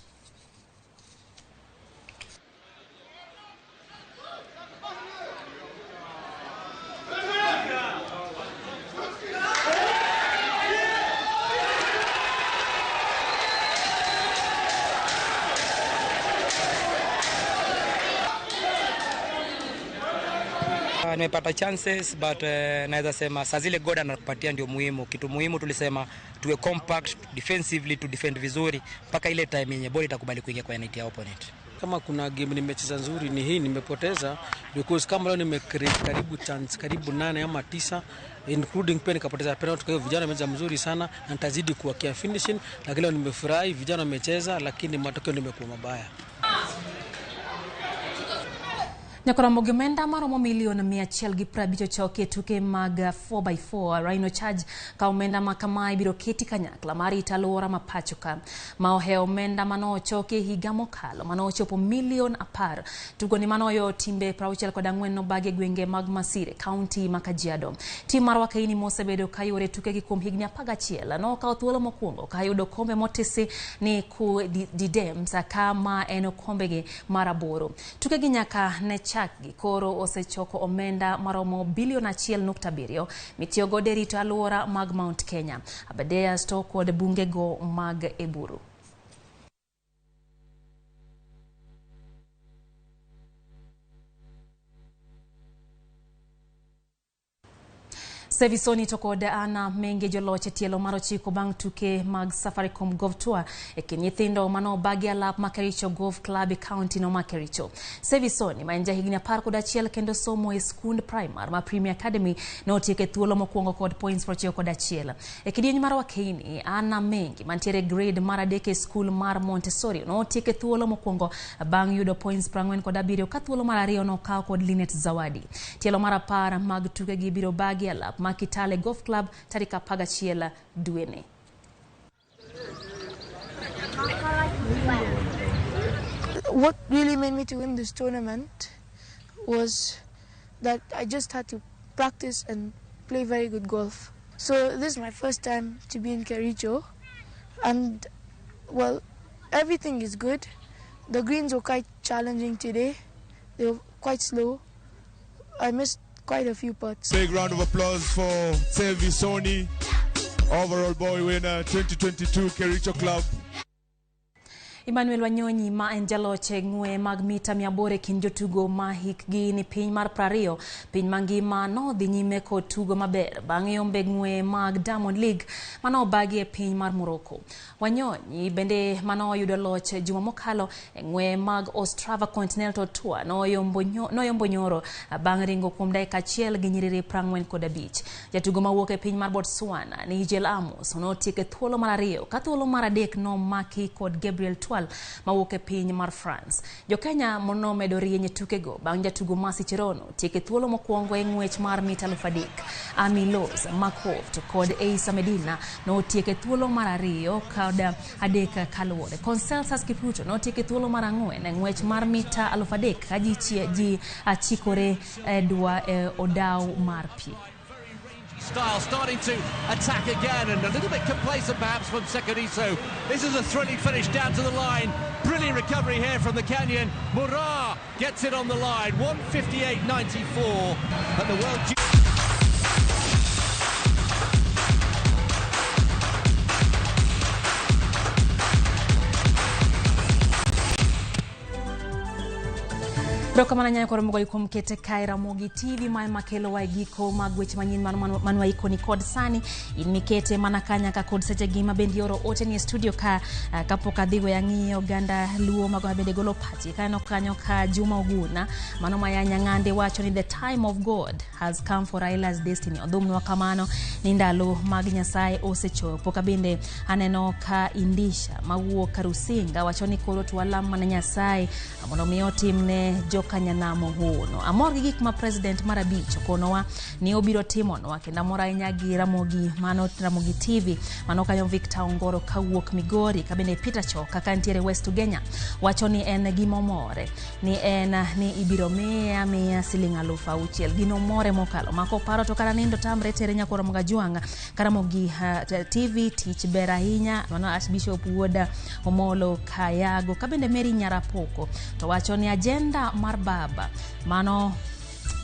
S7: Nimepata chances but naweza sema saa zile God anakupatia ndio muhimu. Kitu muhimu tulisema tuwe compact defensively, to defend vizuri mpaka ile time yenye ball itakubali kuingia kwa net ya opponent.
S8: Kama kuna game nimecheza nzuri ni hii nimepoteza because kama leo nimecreate karibu chance karibu 8 ama 9 including pia nikapoteza penalty. Kwa hiyo vijana wamecheza mzuri sana na nitazidi kuwa kia finishing, lakini leo nimefurahi vijana wamecheza lakini matokeo nimekuwa mabaya.
S1: Nyakora mogimenda maromo milioni 150 choke tuke mag 4x4 Rhino Charge ka omenda makamai biro keti kanyakla mari talora mapachoka maohe omenda mano choke higa mokalo mano chopo milion 10 tugo ni manoyo timbe prauchel kod ang'wen no bage gwenge mag Masire County Makajiado. Tim mar wakaini mosebedo kayore tuke gi kuom higni 11 no ka thuolo mokwongo ka yudo kombe motese ni ku didem kama eno kombe ge maraboro tuke gi nyaka ne koro osechoko omenda maromo bilion 1.7 mitiyogo derito aluora mag Mount Kenya Aberdea sto kod bungego mag Eburu. Sevisoni tokoda ana menge joloche tielo maro chiko bang tuke mag Safaricom Golf Tour nyithindo mano bagi alap Makericho Golf Club County no Makericho. Sevisoni manja higni 11 kendo somo e skund primar ma Premier Academy no tieke thuolo mokwongo kod points for chiko kod achiel. Kidieny mar wakeini ana mengi mantiere grade mar adek e school mar Montessori no tieke thuolo mokwongo bang yudo points 47 ka thuolo mar ariyo no kaw kod Linet Zawadi. Tielo mar 10 mag tuke gi biro bagi alap Makitale Golf Club tarika pagachiela duene.
S25: What really made me to win this tournament was that I just had to practice and play very good golf. So this is my first time to be in Kericho, and well, everything is good. The greens were quite challenging today. They were quite slow. I missed quite a few putts.
S26: Big round of applause for Sevisoni, overall boy winner 2022 Kericho Club.
S1: Emmanuel Wanyonyi ma en jaloche ng'we mag mita 800 kin jotugo ma hikgi ni piny mar 20 piny mangima no dhi nyime kod tugo maber bang' yombe ng'we mag Diamond League mano bagi e piny mar Morocco. Wanyonyi bende mano yudo loch juma mokalo e ng'we mag Ostrava Continental Tour no yombo nyoro bang' ringo kuom dakika achiel gi nyiriri 45. Jatugo mawuok e piny mar Botswana ni Nigel Amos notieke thuolo mar 2 ka thuolo mar 3 no maki kod Gabriel mawuok e piny mar France. Jo Kenya mono medo rieny tukego bang' jatugo Masi Cherono tieke thuolo mokwongo e ng'wech mar mita 3000. Ami Loz Makov to kod Eisa Medina no tieke thuolo mar 2 kod adek kaluwore. Consensus Kipruto no tieke thuolo mar 4 e ng'wech mar mita 3000 ka ji achikore dwa odaw mar pi.
S12: Style starting to attack again and a little bit complacent perhaps from Sekeriso. This is a thrilling finish down to the line. Brilliant recovery here from the Kenyan. Murrah gets it on the line. 1:58.94 at the World.
S1: Rokamana nyayo koro mogo ikom kete kai Ramogi TV mai makelo wa giko mag weche manyien manwa ikoni kod sani in mikete mana kanya ka kod seche gima bendi oro ote ni studio ka kapoka dhigo ya ng'iyo ganda luo mago bende golo pachi kanyo ka Juma Oguna mano mayanya ng'ande wacho ni the time of God has come for Raila's destiny odhumnwa kamano ni ndalo mag Nyasaye osechopo ka bende aneno ka Indisha mawuok Karusinga wacho ni koro twalam mana Nyasaye mondo miyo timne kanyanamo huno amor gi gik ma president mar abich konowa ni obiro timonwa kenda mora inyagi Ramogi mano Ramogi TV mano kanyo Victor Ongoro kawuok Migori kabene Peter Choka kantiere West Ugenya wacho ni en gimomore ni ibiro miya siling 6,000 gino more mokalo mako paro to kara nindo tamre tere nyakoro mga juanga Karamogi TV tich ber ahinya mano Archbishop Wuoda Omolo Kayago kabende Mary Nyarapoko to wacho ni agenda mar baba mano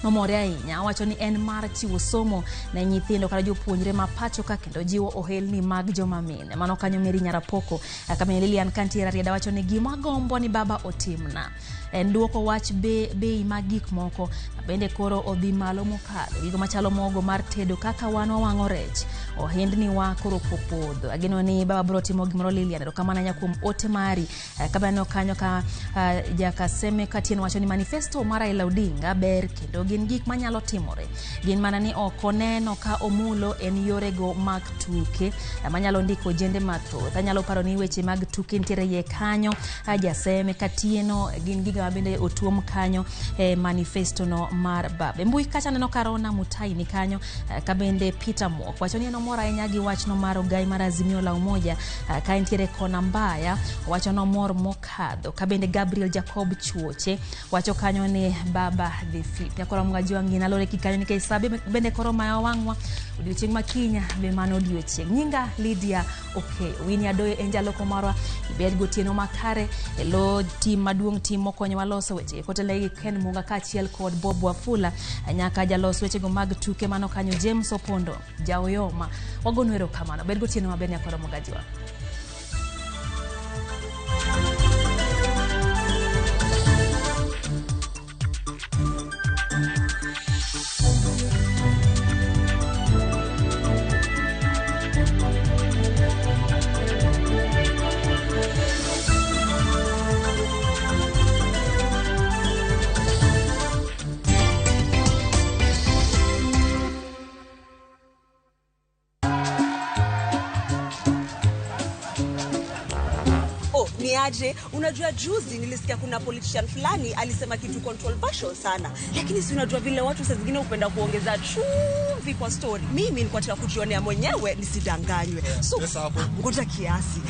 S1: momore ahinya wacho ni en mar chiwo somo na nyithindo kata jopuonjre ma pacho ka kendo jiwo ohelni mag joma mine mano kanyo Mary Nyarapoko kama Lilian Kantiera rieda wacho ni gima gombo ni baba otimna en duoko wach bei mag gik moko bende koro odhi malo mokalo gigo machalo mogo mar tedo kaka wano wango rech ohendni wa koro popodho ageno ni baba bro timo gimoro Lilian kama nanya kuom ote mari kama no kanyo ka jakaseme katien wacho ni manifesto mar Raila Odinga ber kendo gin gik manyalo timore gin mana ni okoneno ka omulo en yorego mag tuke manyalo ndiko jende mathoth anyalo paro ni weche mag tuke ntiere ye kanyo jaseme katieno gin giga bende otuom kanyo manifesto no mar babe mbui kacha neno Karona Mutai ni kanyo kabende Peter Mok wacho ni no mora inyagi wach no mar ogai mar Azimio la Umoja ka ntiere kona mbaya wacho no mor mokadho kabende Gabriel Jacob Chuoche wacho kanyo ni baba the fit yakora mga juangi na lore kikanyo ni kaisabe bende koro mayo wangwa odiochieng makinya be mano odiochieng nyinga Lydia okay wini adoyo enjalo komarwa ibed gotieno makare elo tim maduong tim mokonyo waloso weche kotele Ken Munga kachiel kod Bob Wafula nyaka jalos weche go mag tuke mano kanyo James Opondo jaoyoma wagonwero kamano bed gotieno maber yakora mga juangi.
S13: Niaje, unajua juzi nilisikia kuna politician fulani alisema kitu controversial sana. Lakini si unajua vile watu saa zingine upenda kuongeza chumvi kwa story. Mimi nilikuwa nataka kujionea mwenyewe nisidanganywe. So, ngoja kiasi.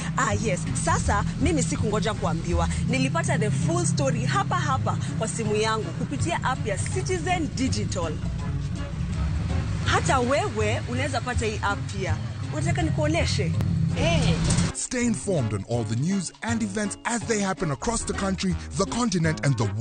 S13: Yes. Sasa mimi sikungoja kuambiwa. Nilipata the full story hapa kwa simu yangu kupitia app ya Citizen Digital. Hata wewe unaweza pata hii app pia. Unataka nikuoneshe?
S14: Stay informed on all the news and events as they happen across the country, the continent, and the world.